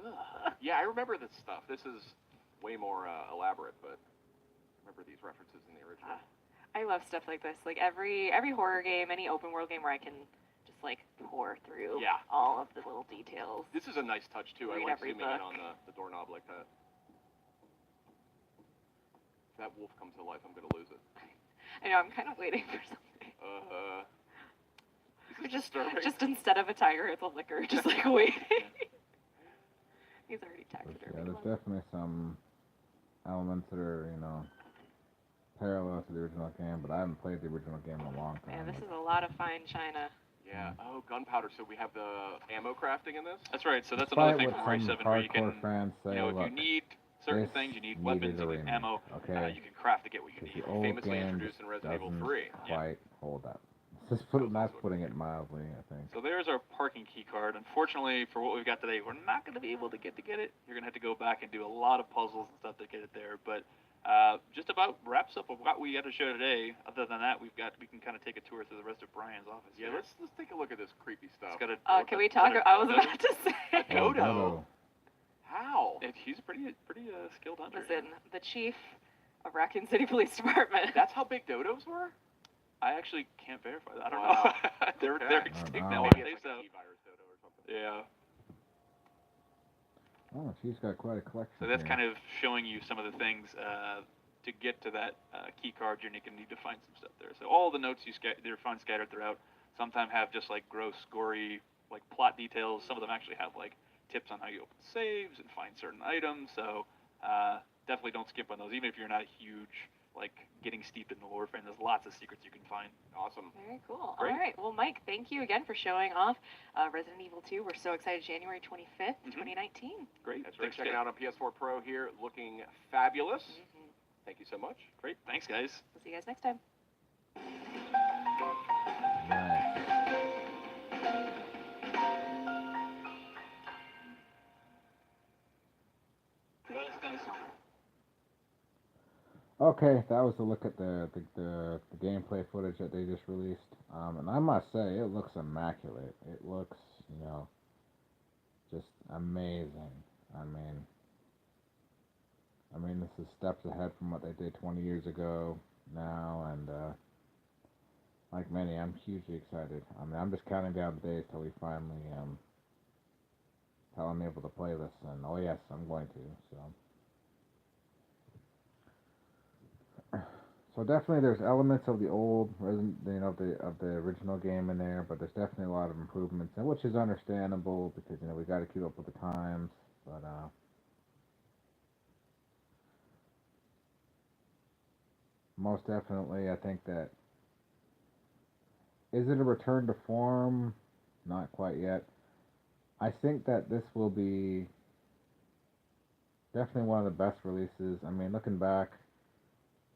Speaker 3: Ugh. Yeah, I remember this stuff. This is way more elaborate, but I remember these references in the original.
Speaker 2: I love stuff like this. Like every horror game, any open world game where I can just like pour through
Speaker 3: Yeah.
Speaker 2: all of the little details.
Speaker 3: This is a nice touch, too. I
Speaker 2: Read
Speaker 3: like
Speaker 2: every
Speaker 3: zooming in
Speaker 2: book.
Speaker 3: on the doorknob like that. If that wolf comes to life, I'm going to lose it.
Speaker 2: I know, I'm kind of waiting for something.
Speaker 3: Is this
Speaker 2: Just
Speaker 3: disturbing?
Speaker 2: instead of a tiger, it's a licker. Just like waiting. He's already
Speaker 1: But
Speaker 2: taxidermy.
Speaker 1: yeah, there's definitely some elements that are, parallel to the original game, but I haven't played the original game in a long time.
Speaker 2: Man, this is a lot of fine china.
Speaker 3: Yeah. Oh, gunpowder. So we have the ammo crafting in this?
Speaker 4: That's right. So that's
Speaker 1: Despite
Speaker 4: another thing
Speaker 1: what
Speaker 4: from
Speaker 1: some
Speaker 4: RE7 where you
Speaker 1: hardcore
Speaker 4: can,
Speaker 1: fans say,
Speaker 4: if
Speaker 1: look,
Speaker 4: you need certain
Speaker 1: this
Speaker 4: things, you need
Speaker 1: needed
Speaker 4: weapons,
Speaker 1: a
Speaker 4: you need
Speaker 1: remake,
Speaker 4: ammo,
Speaker 1: okay?
Speaker 4: you can craft to get what you
Speaker 1: Because
Speaker 4: need.
Speaker 1: the old
Speaker 3: Famously
Speaker 1: game
Speaker 3: introduced in Resident Evil
Speaker 1: doesn't
Speaker 3: 3.
Speaker 1: quite hold up. That's putting it mildly, I think.
Speaker 4: So there's our parking key card. Unfortunately, for what we've got today, we're not going to be able to get it. You're going to have to go back and do a lot of puzzles and stuff to get it there. But just about wraps up of what we got to show today. Other than that, we can kind of take a tour through the rest of Brian's office.
Speaker 3: Yeah,
Speaker 4: here.
Speaker 3: let's take a look at this creepy stuff.
Speaker 4: It's got a,
Speaker 2: Can we talk? I was about to say.
Speaker 3: A dodo?
Speaker 1: Dodo.
Speaker 3: How?
Speaker 4: He's a pretty skilled hunter.
Speaker 2: Listen, the chief of Raccoon City Police Department.
Speaker 3: That's how big dodos were?
Speaker 4: I actually can't verify that. I don't
Speaker 3: Wow.
Speaker 4: know. they're
Speaker 3: Okay.
Speaker 4: they're extinct now.
Speaker 1: Maybe
Speaker 4: I
Speaker 3: Maybe it's
Speaker 4: think
Speaker 3: like
Speaker 4: so.
Speaker 3: a E-virus dodo or something. Yeah.
Speaker 1: Oh, she's got quite a collection.
Speaker 4: So that's
Speaker 1: here.
Speaker 4: kind of showing you some of the things to get to that key card. You're going to need to find some stuff there. So all the notes you find scattered throughout sometimes have just like gross, gory, like plot details. Some of them actually have like tips on how you open saves and find certain items. So definitely don't skip on those, even if you're not a huge like getting steeped in the lore fan. There's lots of secrets you can find.
Speaker 3: Awesome.
Speaker 2: Very cool.
Speaker 3: Great.
Speaker 2: All right. Well, Mike, thank you again for showing off Resident Evil 2. We're so excited. January 25th, 2019.
Speaker 4: Great.
Speaker 3: That's right.
Speaker 4: Thanks,
Speaker 3: Checking
Speaker 4: Jay.
Speaker 3: out on PS4 Pro here, looking fabulous.
Speaker 2: Mm-hmm.
Speaker 3: Thank you so much.
Speaker 4: Great. Thanks, guys.
Speaker 2: We'll see you guys next time.
Speaker 1: Nice. Okay, that was a look at the gameplay footage that they just released. And I must say, it looks immaculate. It looks, just amazing. I mean, this is steps ahead from what they did 20 years ago now, and like many, I'm hugely excited. I mean, I'm just counting down the days till we finally, till I'm able to play this, and oh yes, I'm going to, so. So definitely there's elements of the old of the original game in there, but there's definitely a lot of improvements, and which is understandable because we got to keep up with the times. But most definitely, I think that is it a return to form? Not quite yet. I think that this will be definitely one of the best releases. I mean, looking back.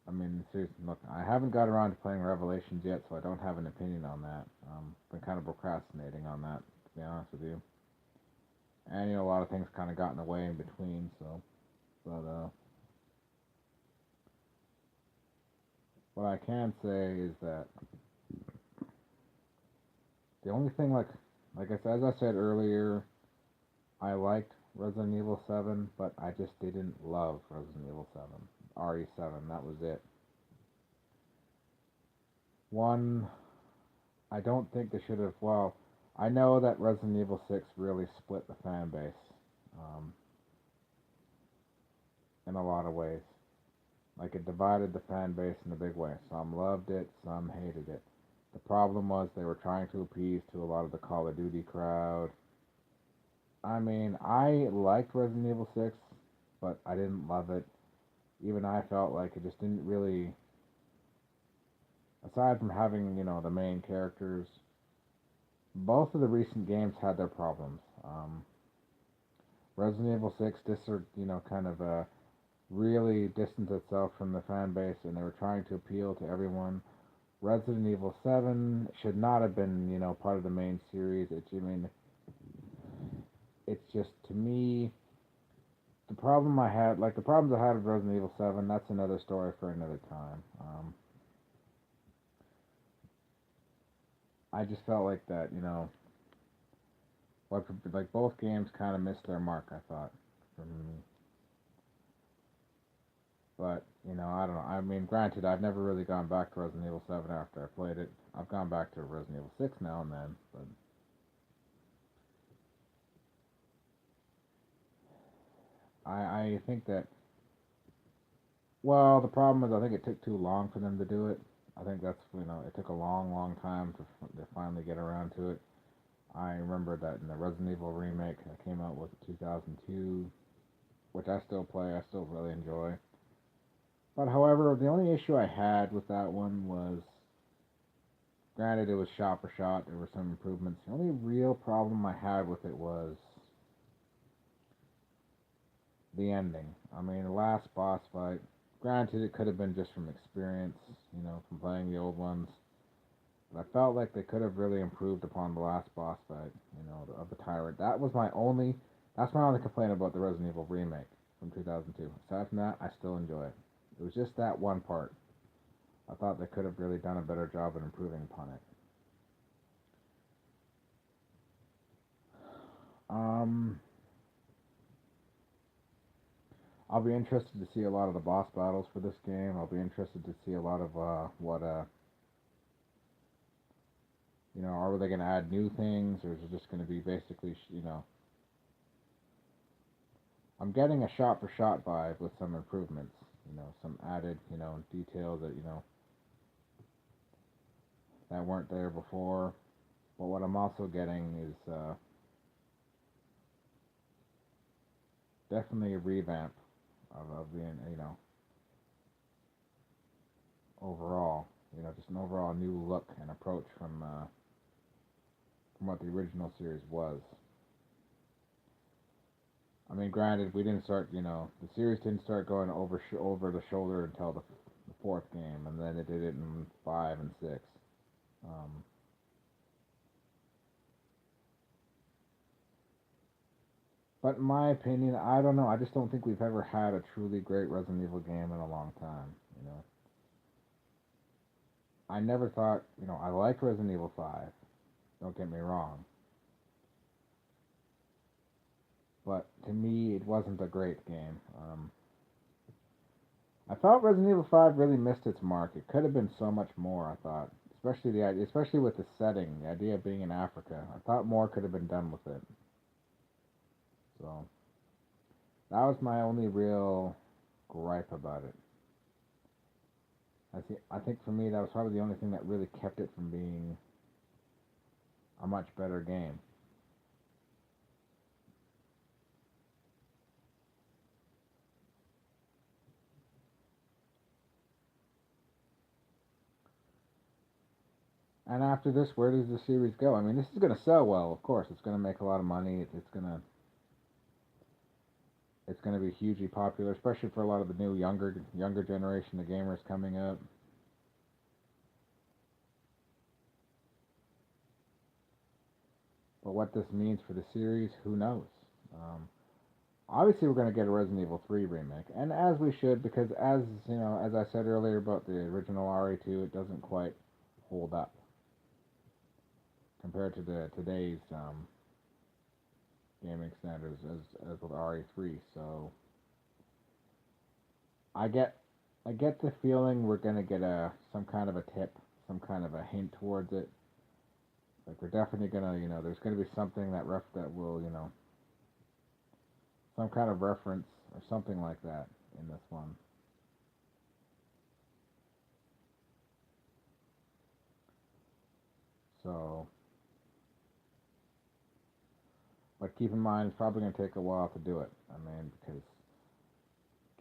Speaker 1: I mean, seriously, look, I haven't got around to playing Revelations yet, so I don't have an opinion on that. Been kind of procrastinating on that, to be honest with you. And, a lot of things kind of got in the way in between, so. But, what I can say is that the only thing, like I said, as I said earlier, I liked Resident Evil 7, but I just didn't love Resident Evil 7. RE7, that was it. One, I don't think they should have, well, I know that Resident Evil 6 really split the fan base, in a lot of ways. Like, it divided the fan base in a big way. Some loved it, some hated it. The problem was they were trying to appease to a lot of the Call of Duty crowd. I mean, I liked Resident Evil 6, but I didn't love it. Even I felt like it just didn't really, aside from having, the main characters, both of the recent games had their problems. Resident Evil 6, kind of really distanced itself from the fan base, and they were trying to appeal to everyone. Resident Evil 7 should not have been, part of the main series. It's just, to me, the problems I had with Resident Evil 7, that's another story for another time. I just felt like that, like both games kind of missed their mark, I thought, for me. But, I don't know. I mean, granted, I've never really gone back to Resident Evil 7 after I played it. I've gone back to Resident Evil 6 now and then, but I think that, well, the problem is I think it took too long for them to do it. I think that's, it took a long, long time to finally get around to it. I remember that in the Resident Evil remake that came out with 2002, which I still play, I still really enjoy. But however, the only issue I had with that one was, granted it was shot for shot, there were some improvements. The only real problem I had with it was the ending. I mean, the last boss fight, granted it could have been just from experience, from playing the old ones. But I felt like they could have really improved upon the last boss fight, of the Tyrant. That's my only complaint about the Resident Evil remake from 2002. Aside from that, I still enjoy it. It was just that one part. I thought they could have really done a better job at improving upon it. I'll be interested to see a lot of the boss battles for this game. I'll be interested to see a lot of what are they going to add new things, or is it just going to be basically, I'm getting a shot for shot vibe with some improvements, some added, details that, that weren't there before. But what I'm also getting is definitely a revamp of the, overall, just an overall new look and approach from what the original series was. I mean, granted, we didn't start, the series didn't start going over the shoulder until the fourth game, and then it did it in 5 and 6. Um, but in my opinion, I don't know. I just don't think we've ever had a truly great Resident Evil game in a long time. I never thought, I like Resident Evil 5. Don't get me wrong. But to me, it wasn't a great game. I thought Resident Evil 5 really missed its mark. It could have been so much more, I thought. Especially the idea, especially with the setting, the idea of being in Africa. I thought more could have been done with it. So that was my only real gripe about it. I think for me that was probably the only thing that really kept it from being a much better game. And after this, where does the series go? I mean, this is going to sell well, of course. It's going to make a lot of money. It's going to be hugely popular, especially for a lot of the new younger generation of gamers coming up. But what this means for the series, who knows? Obviously, we're going to get a Resident Evil 3 remake, and as we should, because as I said earlier about the original RE2, it doesn't quite hold up compared to today's gaming standards as with RE3. So I get the feeling we're gonna get some kind of a tip, some kind of a hint towards it. Like we're definitely gonna, there's gonna be something that will, some kind of reference or something like that in this one. So, but keep in mind, it's probably gonna take a while to do it. I mean, because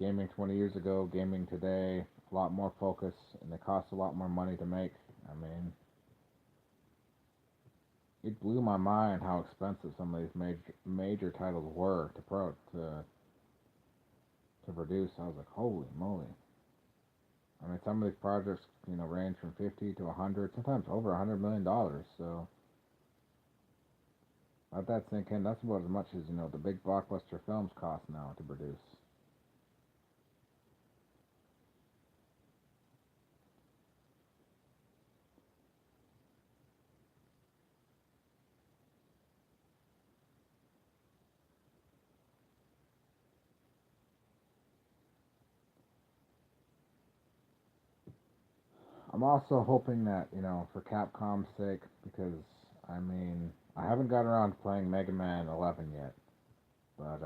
Speaker 1: gaming 20 years ago, gaming today, a lot more focus, and it costs a lot more money to make. I mean, it blew my mind how expensive some of these major titles were to produce. I was like, holy moly! I mean, some of these projects, range from 50 to 100, sometimes over $100 million. So let that sink in. That's about as much as the big blockbuster films cost now to produce. I'm also hoping that, for Capcom's sake, because, I mean, I haven't got around to playing Mega Man 11 yet, but,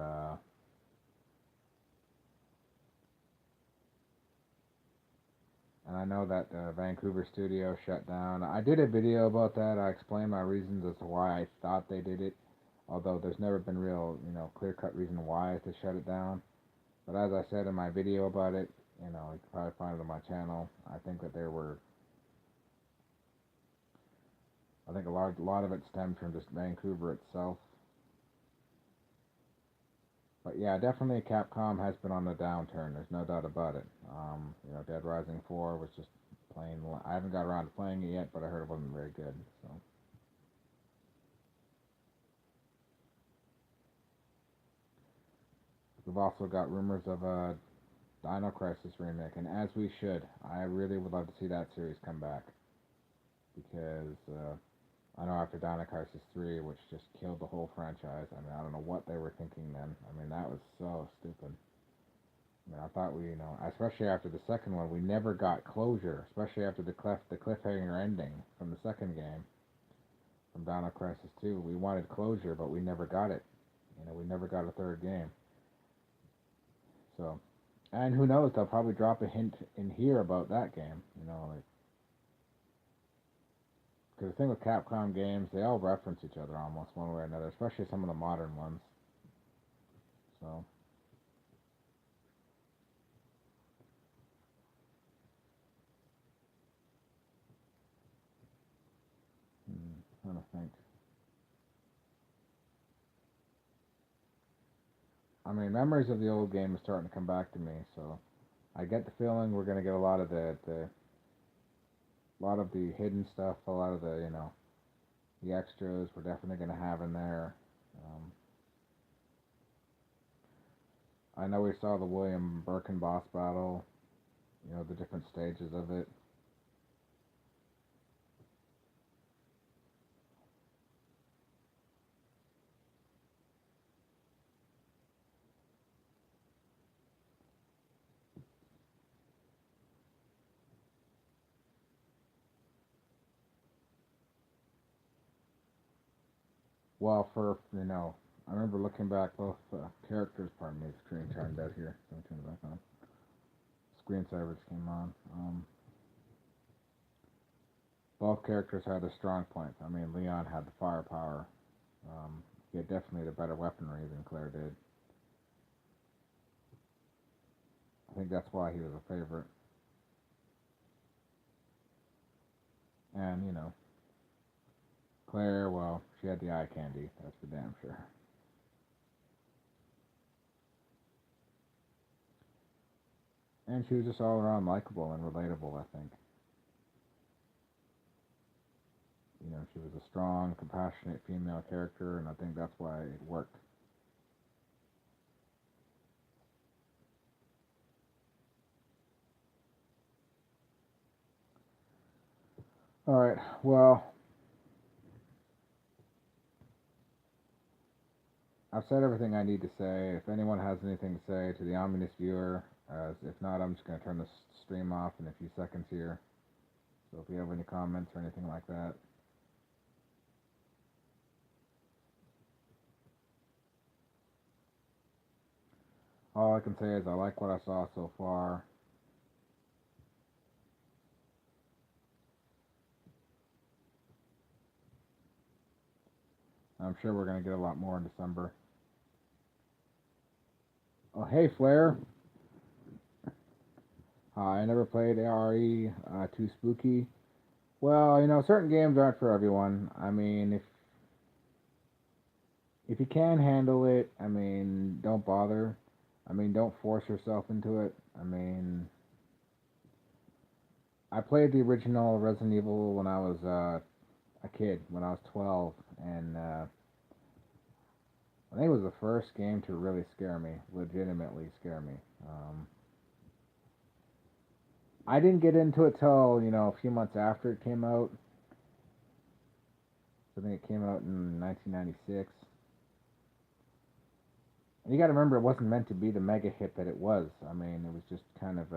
Speaker 1: and I know that the Vancouver studio shut down. I did a video about that. I explained my reasons as to why I thought they did it, although there's never been real, clear-cut reason why to shut it down. But as I said in my video about it, you can probably find it on my channel. I think that I think a lot of it stemmed from just Vancouver itself. But yeah, definitely Capcom has been on the downturn. There's no doubt about it. Dead Rising 4 was just plain. I haven't got around to playing it yet, but I heard it wasn't very good. So we've also got rumors of a Dino Crisis remake, and as we should. I really would love to see that series come back because I know after Dino Crisis 3, which just killed the whole franchise. I mean, I don't know what they were thinking then. I mean, that was so stupid. I mean, I thought we, especially after the second one, we never got closure, especially after the cliffhanger ending from the second game, from Dino Crisis 2. We wanted closure, but we never got it. We never got a third game. So, and who knows, they'll probably drop a hint in here about that game, like, because the thing with Capcom games, they all reference each other almost one way or another, especially some of the modern ones. So, trying to think. I mean, memories of the old game are starting to come back to me, so I get the feeling we're gonna get a lot of the hidden stuff, a lot of the extras we're definitely gonna have in there. I know we saw the William Birkin boss battle, the different stages of it. Well, I remember looking back both characters. Pardon me, the screen turned out here. Let me turn it back on. Screensaver just came on. Both characters had their strong points. I mean, Leon had the firepower. He had definitely the better weaponry than Claire did. I think that's why he was a favorite. And, Claire, well, she had the eye candy. That's for damn sure. And she was just all around likable and relatable, I think. She was a strong, compassionate female character, and I think that's why it worked. Alright, well, I've said everything I need to say. If anyone has anything to say to the ominous viewer, if not, I'm just going to turn the stream off in a few seconds here. So if you have any comments or anything like that. All I can say is I like what I saw so far. I'm sure we're going to get a lot more in December. Oh, hey, Flair. I never played RE Too Spooky. Well, certain games aren't for everyone. I mean, if you can handle it, I mean, don't bother. I mean, don't force yourself into it. I mean, I played the original Resident Evil when I was a kid, when I was 12, and I think it was the first game to really scare me, legitimately scare me. I didn't get into it till, a few months after it came out. I think it came out in 1996. And you gotta remember, it wasn't meant to be the mega hit that it was. I mean, it was just kind of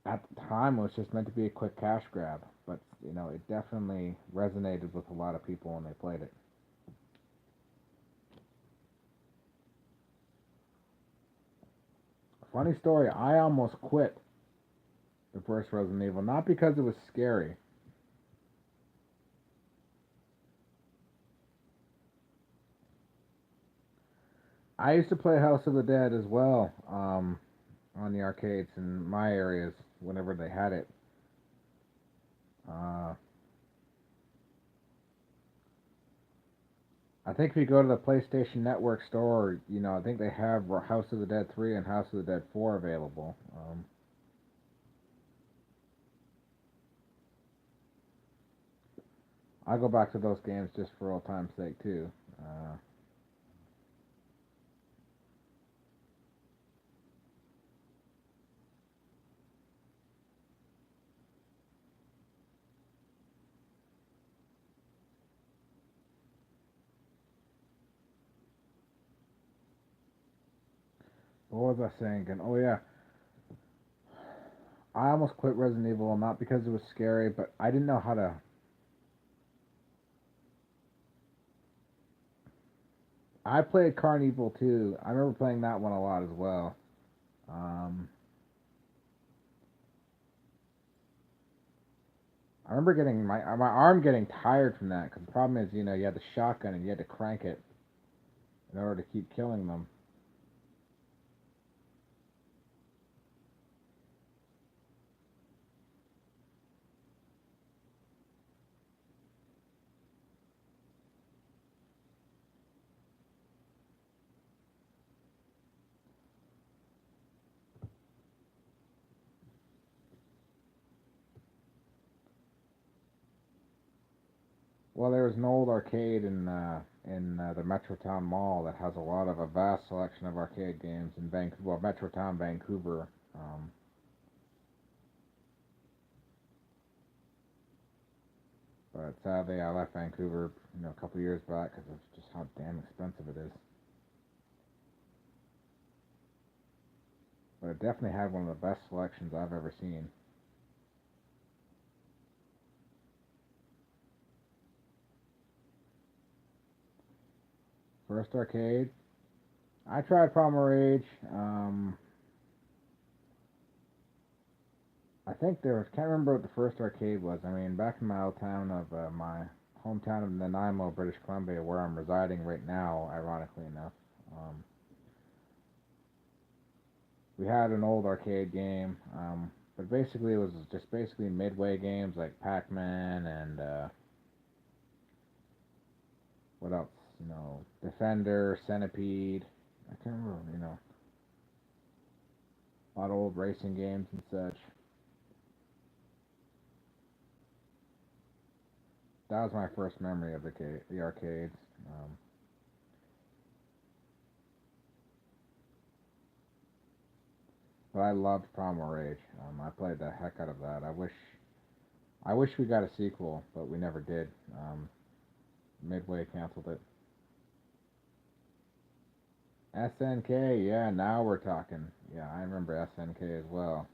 Speaker 1: at the time, it was just meant to be a quick cash grab. But, it definitely resonated with a lot of people when they played it. Funny story, I almost quit the first Resident Evil, not because it was scary. I used to play House of the Dead as well, on the arcades in my areas whenever they had it. I think if you go to the PlayStation Network store, I think they have House of the Dead 3 and House of the Dead 4 available. I go back to those games just for old time's sake too. What was I saying again? Oh yeah, I almost quit Resident Evil not because it was scary, but I didn't know how to. I played Carnival too. I remember playing that one a lot as well. Um, I remember getting my arm getting tired from that because the problem is you had the shotgun and you had to crank it in order to keep killing them. Well, there's an old arcade in the Metrotown Mall that has a vast selection of arcade games in Vancouver, well, Metrotown, Vancouver. Um, but sadly, I left Vancouver, a couple years back because of just how damn expensive it is. But it definitely had one of the best selections I've ever seen. First arcade, I tried Primal Rage. I think there was, can't remember what the first arcade was. I mean, back in my old town of my hometown of Nanaimo, British Columbia, where I'm residing right now, ironically enough, um, we had an old arcade game. But basically, it was just basically midway games like Pac-Man and what else? Defender, Centipede. I can't remember. A lot of old racing games and such. That was my first memory of the arcades. Um, but I loved Primal Rage. I played the heck out of that. I wish we got a sequel, but we never did. Midway canceled it. SNK, yeah, now we're talking. Yeah, I remember SNK as well.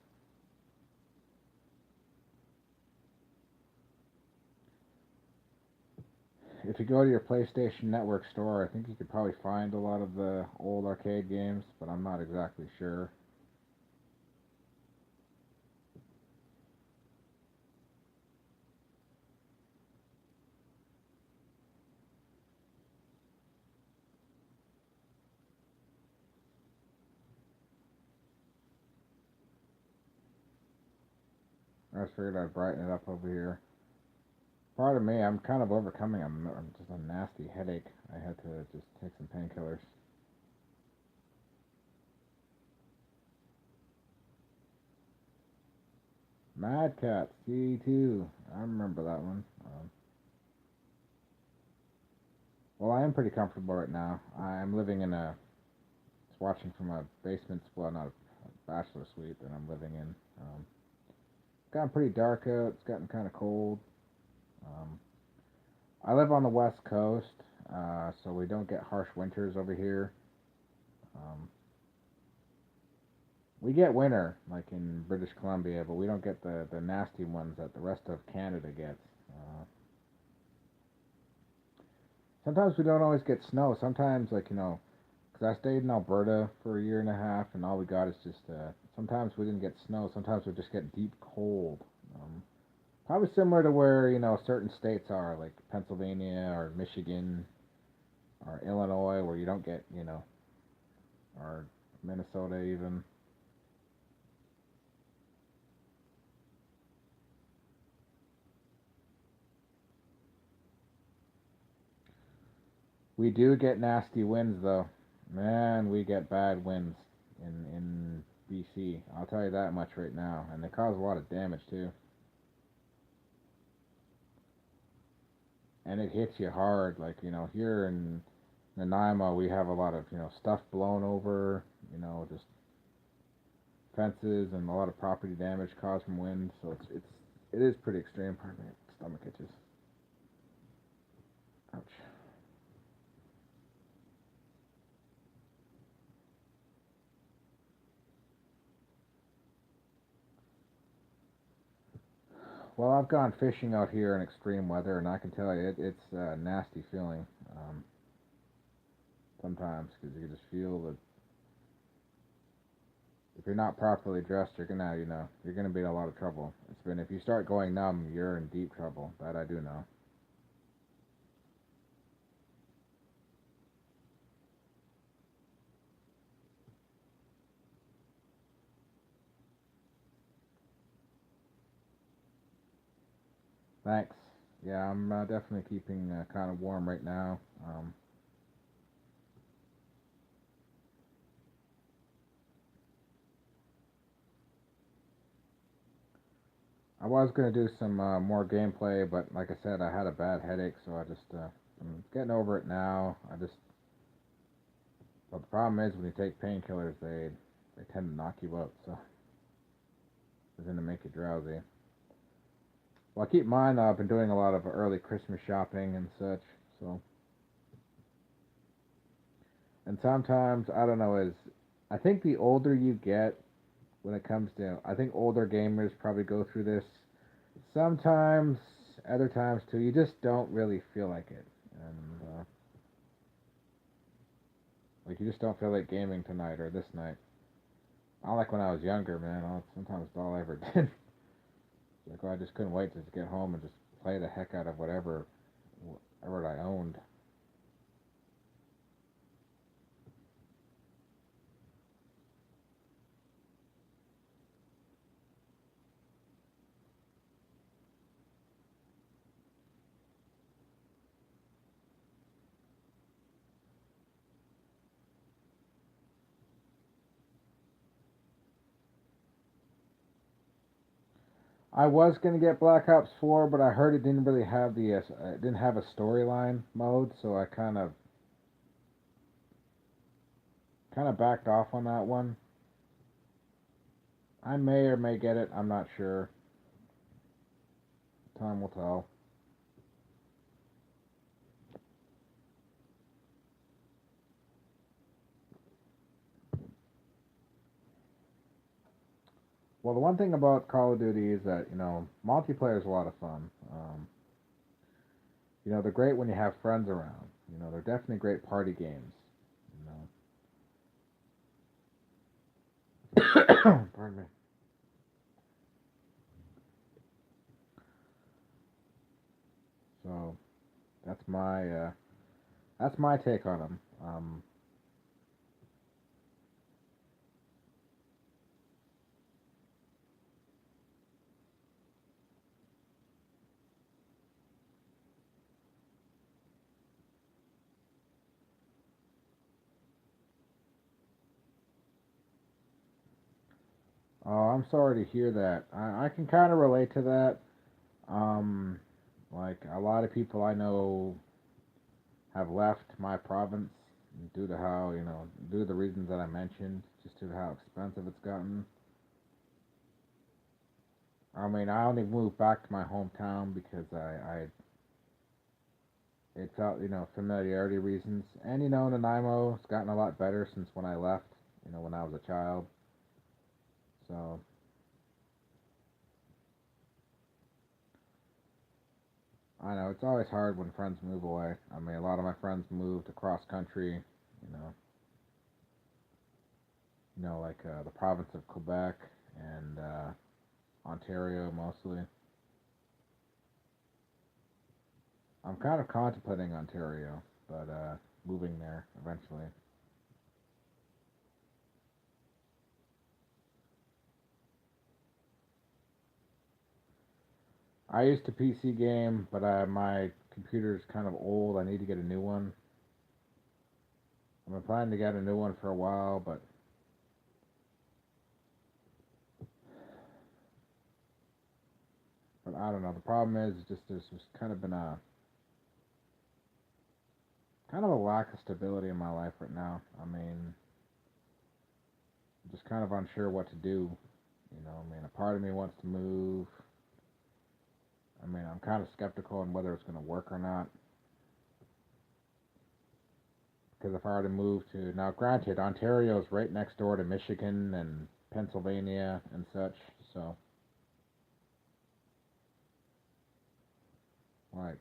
Speaker 1: If you go to your PlayStation Network store, I think you could probably find a lot of the old arcade games, but I'm not exactly sure. I just figured I'd brighten it up over here. Pardon me, I'm kind of overcoming. I'm just a nasty headache. I had to just take some painkillers. Mad Cat C2. I remember that one. Well, I am pretty comfortable right now. I'm living in watching from a basement, well, not a bachelor suite that I'm living in. It's gotten pretty dark out. It's gotten kind of cold. Um, I live on the west coast, so we don't get harsh winters over here. Um, we get winter, like in British Columbia, but we don't get the nasty ones that the rest of Canada gets. Sometimes we don't always get snow. Sometimes, like, because I stayed in Alberta for a year and a half, and all we got is just, sometimes we didn't get snow. Sometimes we just get deep cold. Um, Probably similar to where, certain states are, like Pennsylvania or Michigan or Illinois, where you don't get, or Minnesota even. We do get nasty winds, though. Man, we get bad winds in BC. I'll tell you that much right now. And they cause a lot of damage, too. And it hits you hard. Like, here in Nanaimo, we have a lot of, stuff blown over, just fences and a lot of property damage caused from wind. So it is pretty extreme. Pardon me, stomach itches. Ouch. Well, I've gone fishing out here in extreme weather, and I can tell you it's a nasty feeling sometimes because you can just feel that if you're not properly dressed, you're gonna be in a lot of trouble. It's been if you start going numb, you're in deep trouble. That I do know. Thanks. Yeah, I'm definitely keeping kind of warm right now. I was gonna do some more gameplay, but like I said, I had a bad headache, so I'm getting over it now. But the problem is when you take painkillers, they tend to knock you out, so they tend to make you drowsy. Well, keep in mind, I've been doing a lot of early Christmas shopping and such, so. And sometimes, I don't know, I think the older you get, when it comes to, I think older gamers probably go through this. Sometimes, other times too, you just don't really feel like it. And, like, you just don't feel like gaming tonight or this night. Not like when I was younger, man. Sometimes it's all I ever did. Like, oh, I just couldn't wait to just get home and just play the heck out of whatever I owned. I was gonna get Black Ops 4, but I heard it didn't really have it didn't have a storyline mode, so I kind of backed off on that one. I may or may get it. I'm not sure. Time will tell. Well, the one thing about Call of Duty is that multiplayer is a lot of fun. They're great when you have friends around. They're definitely great party games. Pardon me. So that's my take on them. Oh, I'm sorry to hear that. I can kind of relate to that. Um, like a lot of people I know have left my province due to due to the reasons that I mentioned, just due to how expensive it's gotten. I mean, I only moved back to my hometown because it felt, familiarity reasons. And, Nanaimo has gotten a lot better since when I left, when I was a child. So, I know, it's always hard when friends move away. I mean, a lot of my friends moved across country, you know, like the province of Quebec and Ontario mostly. I'm kind of contemplating Ontario, but moving there eventually. I used to PC game, but my computer's kind of old. I need to get a new one. I've been planning to get a new one for a while, but I don't know. The problem is just there's just kind of been a kind of a lack of stability in my life right now. I mean, I'm just kind of unsure what to do. I mean, a part of me wants to move. I mean, I'm kind of skeptical on whether it's going to work or not. Because if I were to move to, now granted, Ontario is right next door to Michigan and Pennsylvania and such, so Like,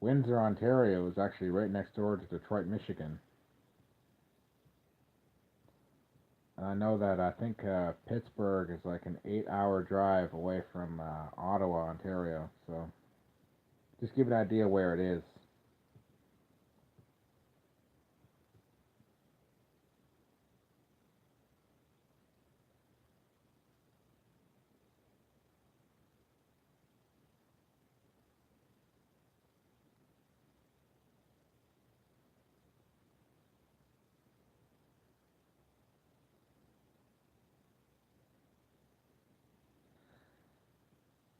Speaker 1: Windsor, Ontario is actually right next door to Detroit, Michigan. And I know that I think Pittsburgh is like an 8-hour drive away from Ottawa, Ontario. So just give an idea where it is.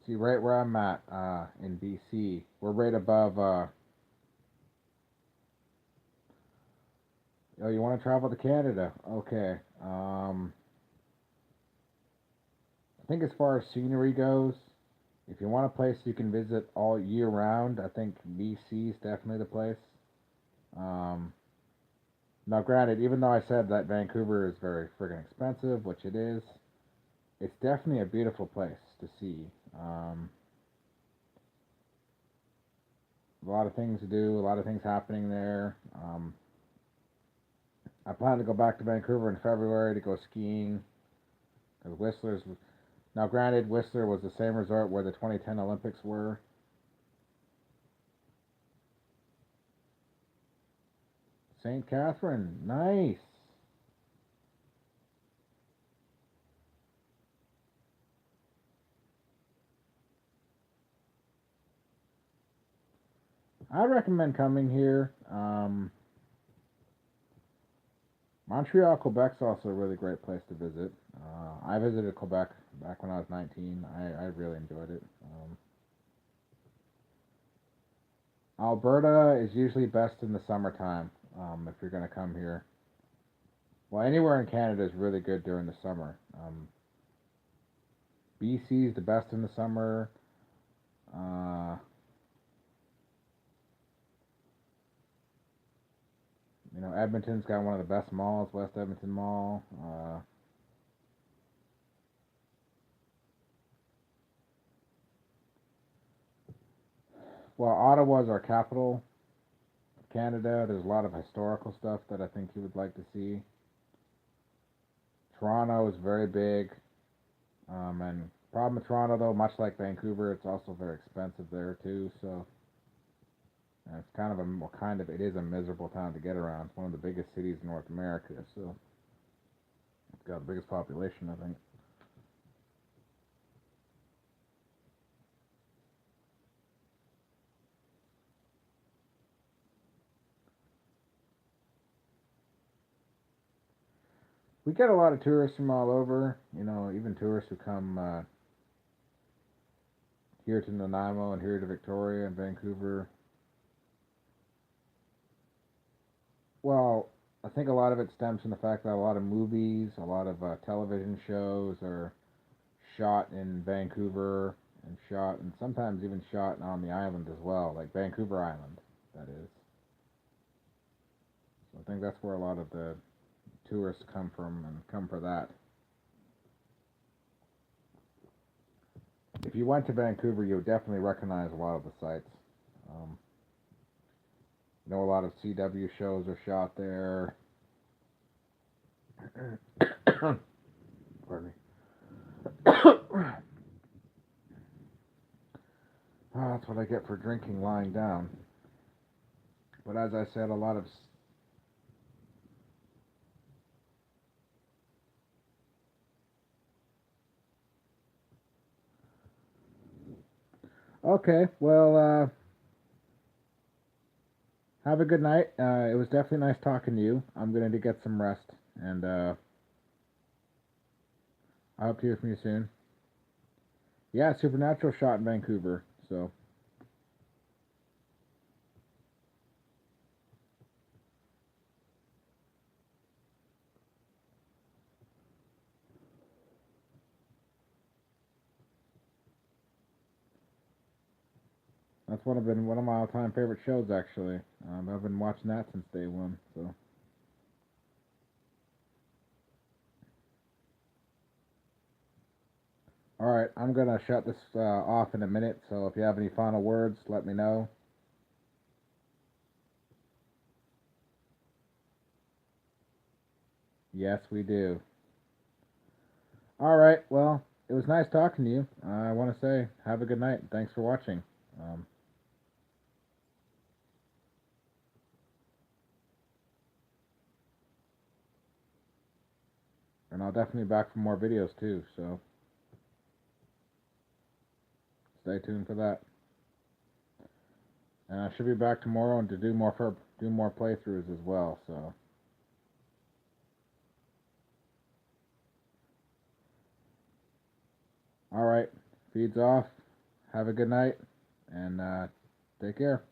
Speaker 1: See, right where I'm at in BC, we're right above. Oh, you want to travel to Canada? Okay. I think as far as scenery goes, if you want a place you can visit all year round, I think BC is definitely the place. Um, Now, granted, even though I said that Vancouver is very friggin' expensive, which it is, it's definitely a beautiful place to see. A lot of things to do, a lot of things happening there. I plan to go back to Vancouver in February to go skiing because Whistler's. Now, granted, Whistler was the same resort where the 2010 Olympics were. St. Catherine, nice. I recommend coming here. Montreal, Quebec's also a really great place to visit. I visited Quebec back when I was 19. I really enjoyed it. Alberta is usually best in the summertime if you're going to come here. Well, anywhere in Canada is really good during the summer. BC is the best in the summer. Uh, Edmonton's got one of the best malls, West Edmonton Mall. Well, Ottawa's our capital of Canada. There's a lot of historical stuff that I think you would like to see. Toronto is very big. And problem with Toronto, though, much like Vancouver, it's also very expensive there too. So it's it is a miserable town to get around. It's one of the biggest cities in North America, so it's got the biggest population, I think. We get a lot of tourists from all over. Even tourists who come here to Nanaimo and here to Victoria and Vancouver. Well, I think a lot of it stems from the fact that a lot of movies, a lot of television shows are shot in Vancouver and sometimes even shot on the island as well, like Vancouver Island, that is. So I think that's where a lot of the tourists come from and come for that. If you went to Vancouver, you would definitely recognize a lot of the sites. Um, a lot of CW shows are shot there. Pardon me. Oh, that's what I get for drinking lying down. But as I said, a lot of... Okay, well, have a good night. It was definitely nice talking to you. I'm going to get some rest, and I hope to hear from you soon. Yeah, Supernatural shot in Vancouver, so... That's been one of my all-time favorite shows, actually. I've been watching that since day one, so... Alright, I'm gonna shut this off in a minute, so if you have any final words, let me know. Yes, we do. Alright, well, it was nice talking to you. I want to say, have a good night. Thanks for watching. And I'll definitely be back for more videos too, so stay tuned for that. And I should be back tomorrow and to do more playthroughs as well, so. Alright, feeds off. Have a good night, and take care.